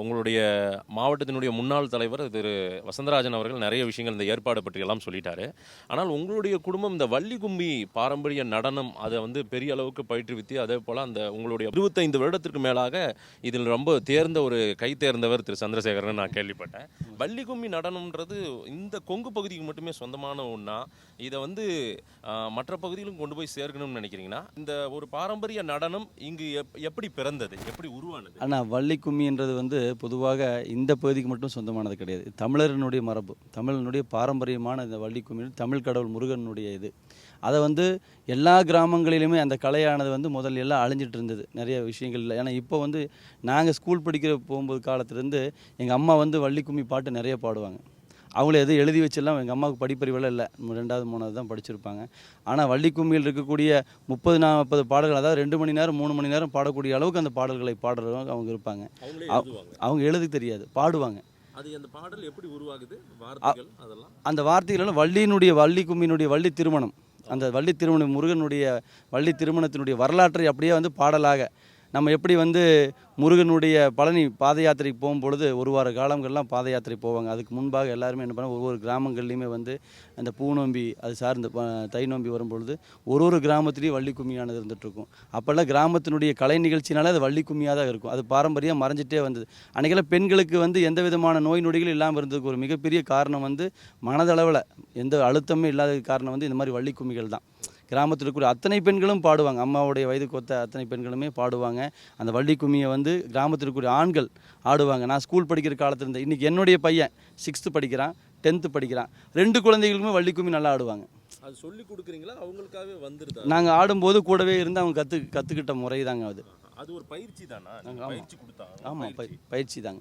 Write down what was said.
உங்களுடைய மாவட்டத்தினுடைய முன்னாள் தலைவர் திரு வசந்தராஜன் அவர்கள் நிறைய விஷயங்கள் இந்த ஏற்பாடு பற்றியெல்லாம் சொல்லிட்டாரு. ஆனால் உங்களுடைய குடும்பம் இந்த வள்ளி கும்மி பாரம்பரிய நடனம் அதை வந்து பெரிய அளவுக்கு பயிற்றுவித்து, அதே போல் அந்த உங்களுடைய 25 வருடத்திற்கு மேலாக இதில் ரொம்ப தேர்ந்த ஒரு கை தேர்ந்தவர் திரு சந்திரசேகரன் நான் கேள்விப்பட்டேன். வள்ளி கும்மி நடனம்ன்றது இந்த கொங்கு பகுதிக்கு மட்டுமே சொந்தமான ஒன்றா, இதை வந்து மற்ற பகுதியிலும் கொண்டு போய் சேர்க்கணும்னு நினைக்கிறீங்கன்னா, இந்த ஒரு பாரம்பரிய நடனம் இங்கு எப்படி பிறந்தது, எப்படி உருவானது? ஆனால் வள்ளி கும்மின்றது வந்து பொதுவாக இந்த பகுதிக்கு மட்டும் சொந்தமானது கிடையாது. தமிழர்களுடைய மரபு, தமிழனுடைய பாரம்பரியமான இந்த வள்ளி கும்மி தமிழ் கடவுள் முருகனுடைய இது. அதை வந்து எல்லா கிராமங்களிலுமே அந்த கலையானது வந்து முதல்ல எல்லாம் அழிஞ்சிட்டு இருந்தது, நிறைய விஷயங்கள் இல்லை. ஏன்னா இப்போ வந்து நாங்கள் ஸ்கூல் படிக்கிற போகும்போது காலத்துலேருந்து எங்கள் அம்மா வந்து வள்ளி கும்மி பாட்டு நிறைய பாடுவாங்க. அவங்கள எதுவும் எழுதி வச்செல்லாம் எங்கள் அம்மாவுக்கு படிப்பறிவெல்லாம் இல்லை, 2வது 3வது தான் படிச்சிருப்பாங்க. ஆனால் வள்ளி கும்மியில் இருக்கக்கூடிய 30-40 பாடல்கள், அதாவது 2 மணி நேரம் 3 மணி நேரம் பாடக்கூடிய அளவுக்கு அந்த பாடல்களை பாடுறவங்க அவங்க இருப்பாங்க. அவங்க எழுத தெரியாது, பாடுவாங்க. அது அந்த பாடல் எப்படி உருவாகுது, வார்த்தைகள் அதெல்லாம்? அந்த வார்த்தைகள் வள்ளி கும்மியினுடைய வள்ளி திருமணம், அந்த வள்ளி திருமணம் முருகனுடைய வள்ளி திருமணத்தினுடைய வரலாற்றை அப்படியே வந்து பாடலாக நம்ம எப்படி வந்து முருகனுடைய பழனி பாத யாத்திரைக்கு போகும்பொழுது ஒரு வார காலங்கள்லாம் பாத யாத்திரை போவாங்க. அதுக்கு முன்பாக எல்லாருமே என்ன பண்ணால் ஒவ்வொரு கிராமங்கள்லையுமே வந்து அந்த பூநோம்பி அது சார்ந்த தை நோம்பி வரும்பொழுது ஒரு கிராமத்துலேயும் வள்ளி கும்மியானது இருந்துகிட்ருக்கும். அப்போல்லாம் கிராமத்தினுடைய கலை நிகழ்ச்சினாலே அது வள்ளி கும்மியாக தான் இருக்கும். அது பாரம்பரியம் மறைஞ்சிட்டே வந்தது. அன்றைக்கெல்லாம் பெண்களுக்கு வந்து எந்த விதமான நோய் நொடிகளும் இல்லாமல் இருந்ததுக்கு ஒரு மிகப்பெரிய காரணம் வந்து மனதளவில் எந்த அழுத்தமே இல்லாத காரணம் வந்து இந்த மாதிரி வள்ளி கும்மிகள் தான். கிராமத்தில் இருக்கக்கூடிய அத்தனை பெண்களும் பாடுவாங்க, அம்மாவுடைய வயதுக்கு ஒத்த அத்தனை பெண்களுமே பாடுவாங்க. அந்த வள்ளி கும்மியை வந்து கிராமத்தில் இருக்கக்கூடிய ஆண்கள் ஆடுவாங்க. நான் ஸ்கூல் படிக்கிற காலத்தில் இருந்தேன். இன்றைக்கி என்னுடைய பையன் 6th படிக்கிறான், 10th படிக்கிறான். 2 குழந்தைகளுக்குமே வள்ளி கும்மி நல்லா ஆடுவாங்க. அது சொல்லி கொடுக்குறீங்களா, அவங்களுக்காகவே வந்துருதா? நாங்கள் ஆடும்போது கூடவே இருந்து அவங்க கற்றுக்கிட்ட முறை தாங்க அது. அது ஒரு பயிற்சி தானா? பயிற்சி கொடுத்தா? ஆமாம், பயிற்சி தாங்க.